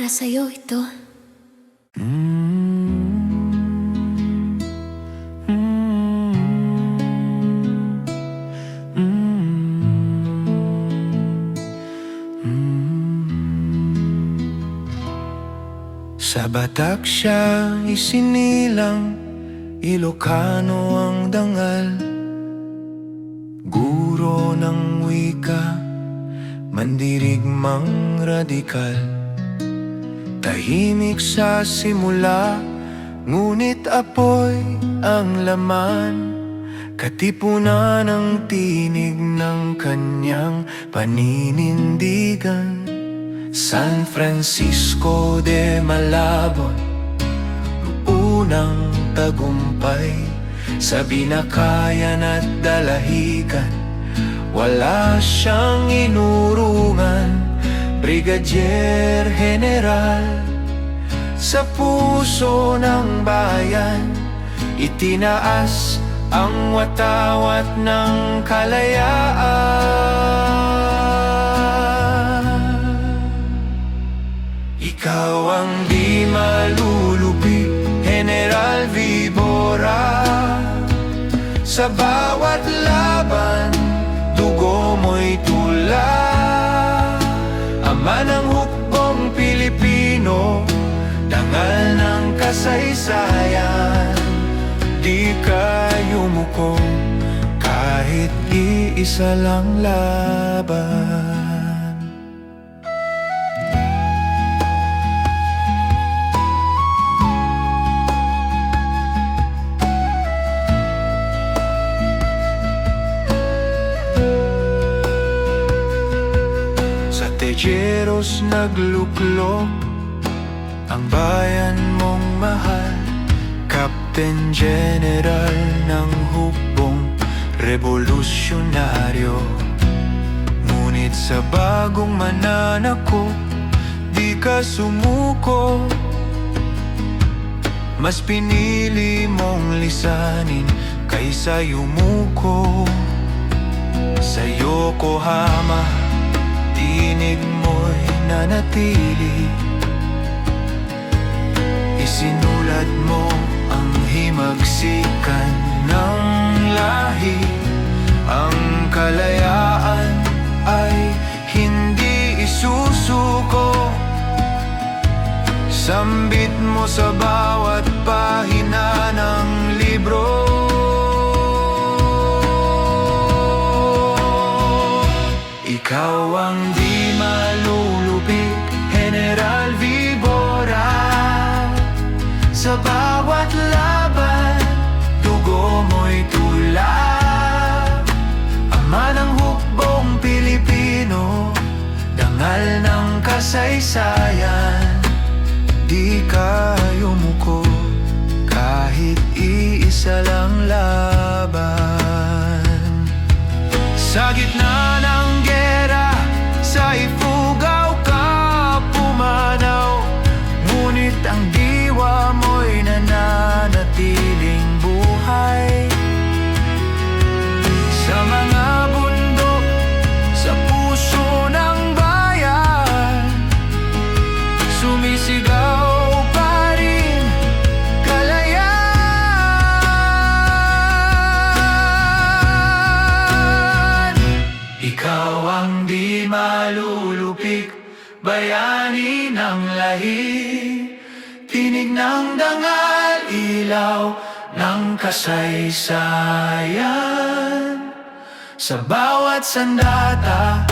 Para sa'yo ito. Sa Batak siya isinilang, Ilocano ang dangal. Guro ng wika, mandirigmang radikal. Tahimik sa simula, ngunit apoy ang laman. Katipunan ang tinig ng kanyang paninindigan. San Francisco de Malabon, unang tagumpay sa binakayan at dalahigan. Wala siyang inurungan, Brigadier General. Sa puso ng bayan, itinaas ang watawat ng kalayaan. Ikaw ang di malulubi, General Vibora. Sa bawat laban, dugo mo'y tula. Ama ng hukbong Pilipino, dangal ng kasaysayan. Di ka yumuko kahit iisa lang laban. Tejeros nagluklok ang bayan mong mahal. Captain General ng hukbong revolusyonaryo. Ngunit sa bagong mananakop, di ka sumuko. Mas pinili mong lisanin kaysa yumuko. Sa Yokohama, tinig mo'y nanatili. Isinulat mo ang himagsikan ng lahi. Ang kalayaan ay hindi isusuko. Sambit mo sa bawat pahina ng libro. Ikaw ang di malulupig, General Vibora. Sa bawat laban, dugo mo'y tula. Ama ng hukbong Pilipino, dangal ng kasaysayan. Di ka yumuko kahit iisa lang laban. Sa gitna ng gera, sa ifugaw ka pumanaw. Ngunit ang diwa mo'y nananatiling buhay. Sa mga bundok, sa puso ng bayan, sumisigaw pa rin kalayaan. Ikaw ang di malulupig, bayani ng lahi. Tinig ng dangal, ilaw ng kasaysayan. Sa bawat sandata,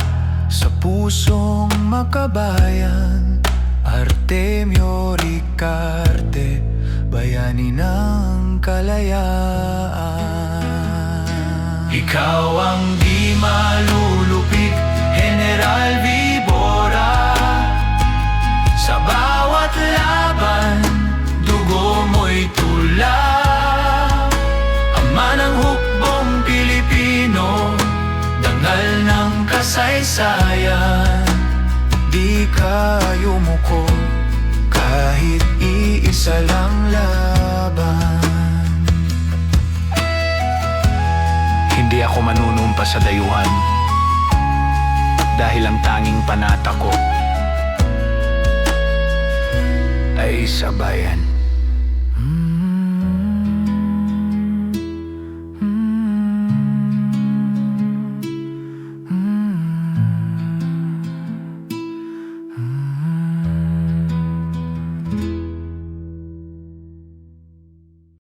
sa pusong makabayan. Artemio Ricarte, bayani ng kalayaan. Ikaw ang di malulupig, General Vibora. Sa bawat laban, dugo mo'y tula. Ama ng hukbong Pilipino, dangal ng kasaysayan. Di ka yumuko kahit iisa lang laban. Hindi ako manunumpa sa dayuhan, dahil ang tanging panata ko ay sabayan.